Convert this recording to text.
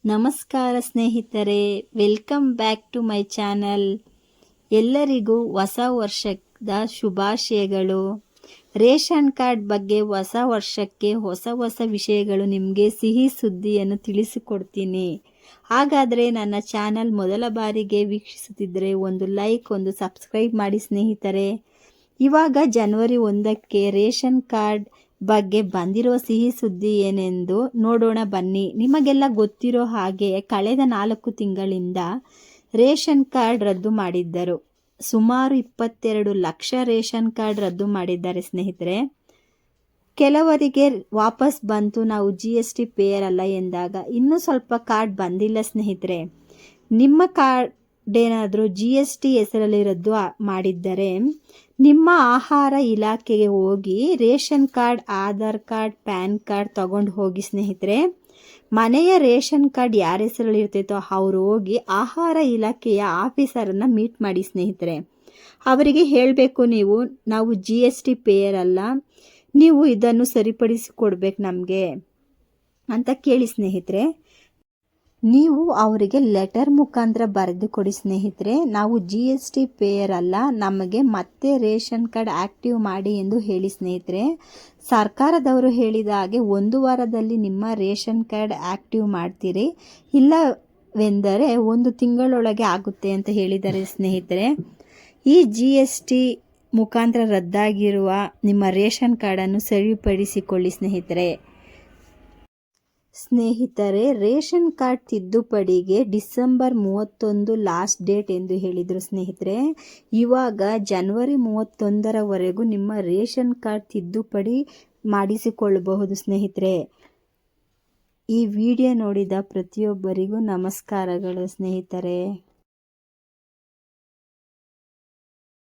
ನಮಸ್ಕಾರ ಸ್ನೇಹಿತರೆ, welcome back to my channel. ಎಲ್ಲರಿಗೂ ಹೊಸ ವರ್ಷದ ಶುಭಾಶಯಗಳು. ರೇಷನ್ ಕಾರ್ಡ್ ಬಗ್ಗೆ ಹೊಸ ವರ್ಷಕ್ಕೆ ಹೊಸ ವಿಷಯಗಳು ನಿಮಗೆ ಸಿಹಿ ಸುದ್ದಿಯನ್ನು ತಿಳಿಸಿಕೊಡ್ತೀನಿ. ಹಾಗಾದರೆ ನನ್ನ ಚಾನಲ್ ಮೊದಲ ಬಾರಿಗೆ ವೀಕ್ಷಿಸುತ್ತಿದ್ದರೆ ಒಂದು ಲೈಕ್, ಒಂದು ಸಬ್ಸ್ಕ್ರೈಬ್ ಮಾಡಿ ಸ್ನೇಹಿತರೆ. ಇವಾಗ ಜನವರಿ 1ಕ್ಕೆ ರೇಷನ್ ಕಾರ್ಡ್ ಬಗ್ಗೆ ಬಂದಿರೋ ಸಿಹಿ ಸುದ್ದಿ ಏನೆಂದು ನೋಡೋಣ ಬನ್ನಿ. ನಿಮಗೆಲ್ಲ ಗೊತ್ತಿರೋ ಹಾಗೆ ಕಳೆದ 4 ತಿಂಗಳಿಂದ ರೇಷನ್ ಕಾರ್ಡ್ ರದ್ದು ಮಾಡಿದ್ದರು. ಸುಮಾರು 22 ಲಕ್ಷ ರೇಷನ್ ಕಾರ್ಡ್ ರದ್ದು ಮಾಡಿದ್ದಾರೆ ಸ್ನೇಹಿತರೆ. ಕೆಲವರಿಗೆ ವಾಪಸ್ ಬಂತು, ನಾವು GST ಪೇಯರ್ ಅಲ್ಲ ಎಂದಾಗ. ಇನ್ನೂ ಸ್ವಲ್ಪ ಕಾರ್ಡ್ ಬಂದಿಲ್ಲ ಸ್ನೇಹಿತರೆ. ನಿಮ್ಮ ಕಾರ್ಡ್ ಏನಾದರೂ GST ಹೆಸರಲ್ಲಿ ರದ್ದು ಮಾಡಿದ್ದರೆ ನಿಮ್ಮ ಆಹಾರ ಇಲಾಖೆಗೆ ಹೋಗಿ ration card, Aadhaar card, PAN card ತಗೊಂಡು ಹೋಗಿ ಸ್ನೇಹಿತರೆ. ಮನೆಯ ರೇಷನ್ ಕಾರ್ಡ್ ಯಾರ ಹೆಸರಲ್ಲಿ ಇರ್ತೈತೋ ಅವರು ಹೋಗಿ ಆಹಾರ ಇಲಾಖೆಯ ಆಫೀಸರನ್ನು ಮೀಟ್ ಮಾಡಿ ಸ್ನೇಹಿತರೆ. ಅವರಿಗೆ ಹೇಳಬೇಕು, ನಾವು GST ಪೇಯರ್ ಅಲ್ಲ, ನೀವು ಇದನ್ನು ಸರಿಪಡಿಸಿಕೊಡ್ಬೇಕು ನಮಗೆ ಅಂತ ಕೇಳಿ ಸ್ನೇಹಿತರೆ. ನೀವು ಅವರಿಗೆ ಲೆಟರ್ ಮುಖಾಂತರ ಬರೆದು ಕೊಡಿ ಸ್ನೇಹಿತರೆ. ನಾವು GST ಪೇಯರ್ ಅಲ್ಲ, ನಮಗೆ ಮತ್ತೆ ರೇಷನ್ ಕಾರ್ಡ್ ಆಕ್ಟಿವ್ ಮಾಡಿ ಎಂದು ಹೇಳಿ ಸ್ನೇಹಿತರೆ. ಸರ್ಕಾರದವರು ಹೇಳಿದ ಹಾಗೆ 1 ವಾರದಲ್ಲಿ ನಿಮ್ಮ ರೇಷನ್ ಕಾರ್ಡ್ ಆಕ್ಟಿವ್ ಮಾಡ್ತೀರಿ, ಇಲ್ಲವೆಂದರೆ 1 ತಿಂಗಳೊಳಗೆ ಆಗುತ್ತೆ ಅಂತ ಹೇಳಿದ್ದಾರೆ ಸ್ನೇಹಿತರೆ. ಈ GST ಮುಖಾಂತರ ರದ್ದಾಗಿರುವ ನಿಮ್ಮ ರೇಷನ್ ಕಾರ್ಡನ್ನು ಸರಿಪಡಿಸಿಕೊಳ್ಳಿ ಸ್ನೇಹಿತರೆ. ರೇಷನ್ ಕಾರ್ಡ್ ತಿದ್ದುಪಡಿಗೆ ಡಿಸೆಂಬರ್ 31 ಲಾಸ್ಟ್ ಡೇಟ್ ಎಂದು ಹೇಳಿದರು ಸ್ನೇಹಿತರೆ. ಇವಾಗ ಜನವರಿ 31ರವರೆಗೂ ನಿಮ್ಮ ರೇಷನ್ ಕಾರ್ಡ್ ತಿದ್ದುಪಡಿ ಮಾಡಿಸಿಕೊಳ್ಳಬಹುದು ಸ್ನೇಹಿತರೆ. ಈ ವಿಡಿಯೋ ನೋಡಿದ ಪ್ರತಿಯೊಬ್ಬರಿಗೂ ನಮಸ್ಕಾರಗಳು ಸ್ನೇಹಿತರೆ.